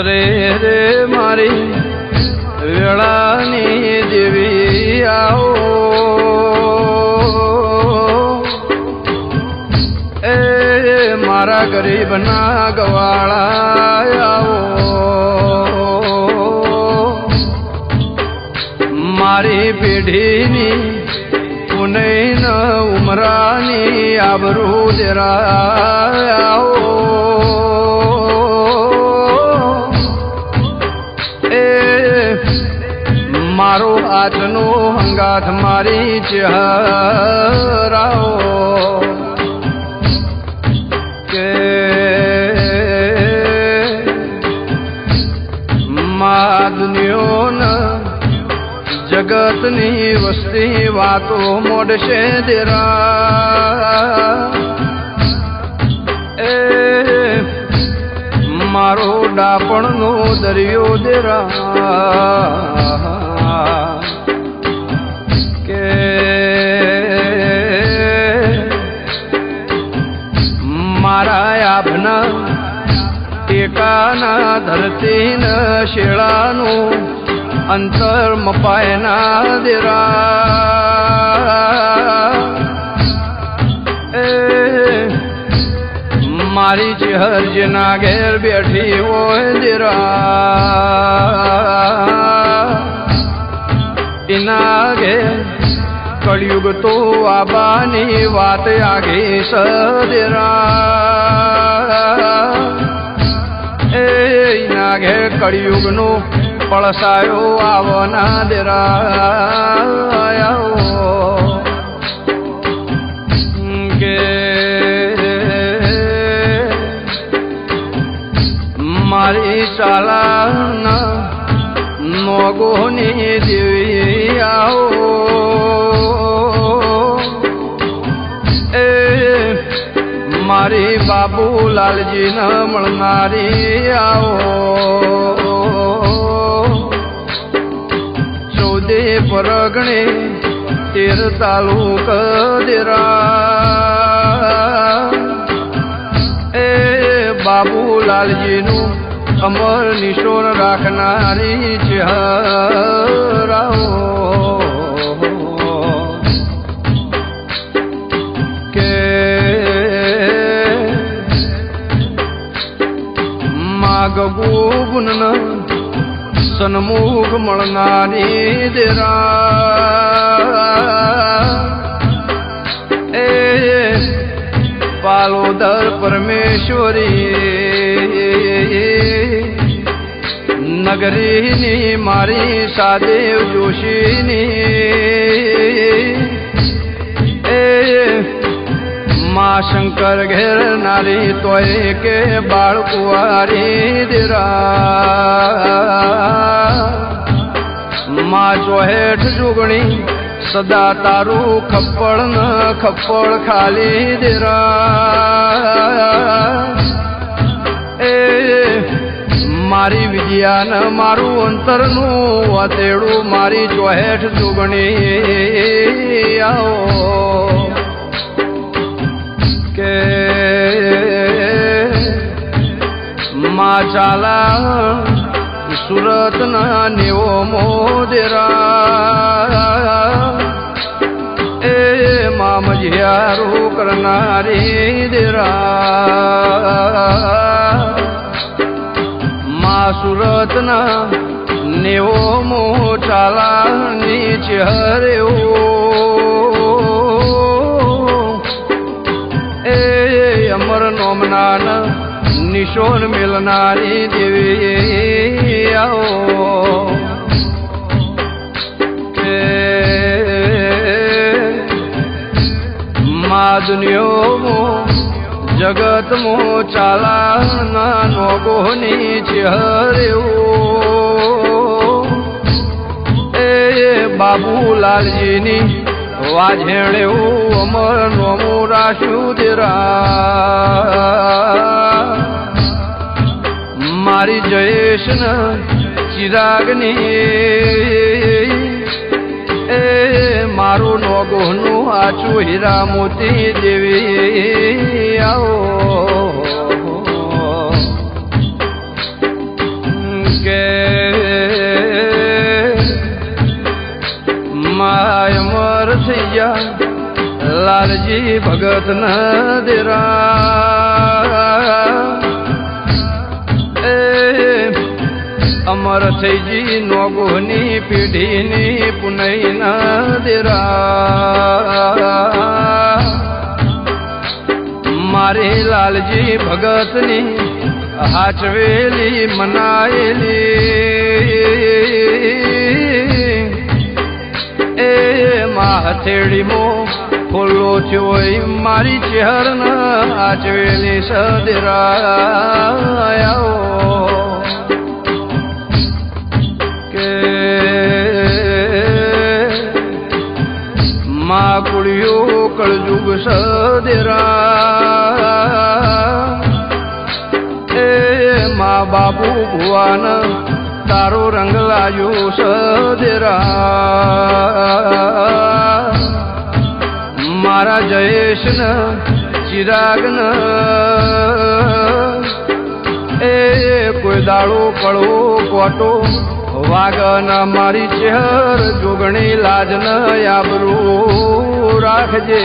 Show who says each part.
Speaker 1: રે રે મારી વેળાની દેવી આવો એ મારા ગરીબના ગવાળા આવો મારી પેઢીની પુનૈન ઉમરાની આબરૂ દેરાવો મારો આજનો હંગાથ મારી ચહેરાઓ કે મા દુનિયોના જગતની વસ્તી વાતો મોડશે દેરા એ મારો ડાપણનો દરિયો દેરા કે મારા આભના ટેકાના ધરતીના શેળાનું અંતર મપાયના દેરા એ મારી ચહેર જેના ઘેર બેઠી હોય દેરા એના ઘેર કળિયુગ તો આબાની વાત આગે સદેરા એના ઘેર કળિયુગનો પડસાયો આવના દેરા કે મારી ચાલાના મોગોની દેવી આવો એ મારી બાબુલાલજી ન મળનારી આવો ચૌદે પરગણે 13 તાલુક દેરા એ બાબુલાલજીનું અમર નિશોર રાખનારી ચહેરાઓ કે માગુબુન સન્મુખ મળનારી દેરા એ પાલોદર પરમેશ્વરી નગરીની મારી સાદેવ જોશીની એ મા શંકર ઘેર નારી તોય કે બાળકુવારી દેરા મા ચોહેઠ જુગણી સદા તારું ખપ્પડ ન ખપ્પડ ખાલી દેરા એ મારી વિદ્યા ન મારું અંતરનું વાતેડું મારી ચોહેઠ જુગણી આવો કે મા ચાલા સુરતના નેવો મોદેરા એ મા મજિયારું કરનારી દેરા મા સુરતના નેવો મો ચાલાની ચહેરેઓ એ અમર નોમનાન નિશોન મેલનારી દેવી આવો કે મા દુનિયો જગતમો ચાલાના નોગોની ચહેરેઓ એ બાબુલાલજીની વાઝેણેવું અમર નોમું રાશું દેરા મારી જયેશન ચિરાગની એ મારું નોગોનું આચું હીરા મોતી દેવી આવો લાલજી ભગત ન દેરા એ અમર થઈજી નોગોની પીઢીની પુનઈ ન દેરા મારે લાલજી ભગતની હાચવેલી મનાયેલી એ મા હથેળીમો ફોલો થયો મારી ચહેર ન હાચવેલી સદરાયો કે મા કુળિયો કળજુગ સદેરા એ મા બાપુ ભુવાન તારો રંગ લાગ્યો સદેરા મારા જયેશ ન ચિરાગ ન એ કોઈ દાડો કળવો કોટો વાગન મારી ચહેર જોગણી લાજ ન આબરૂ રાખજે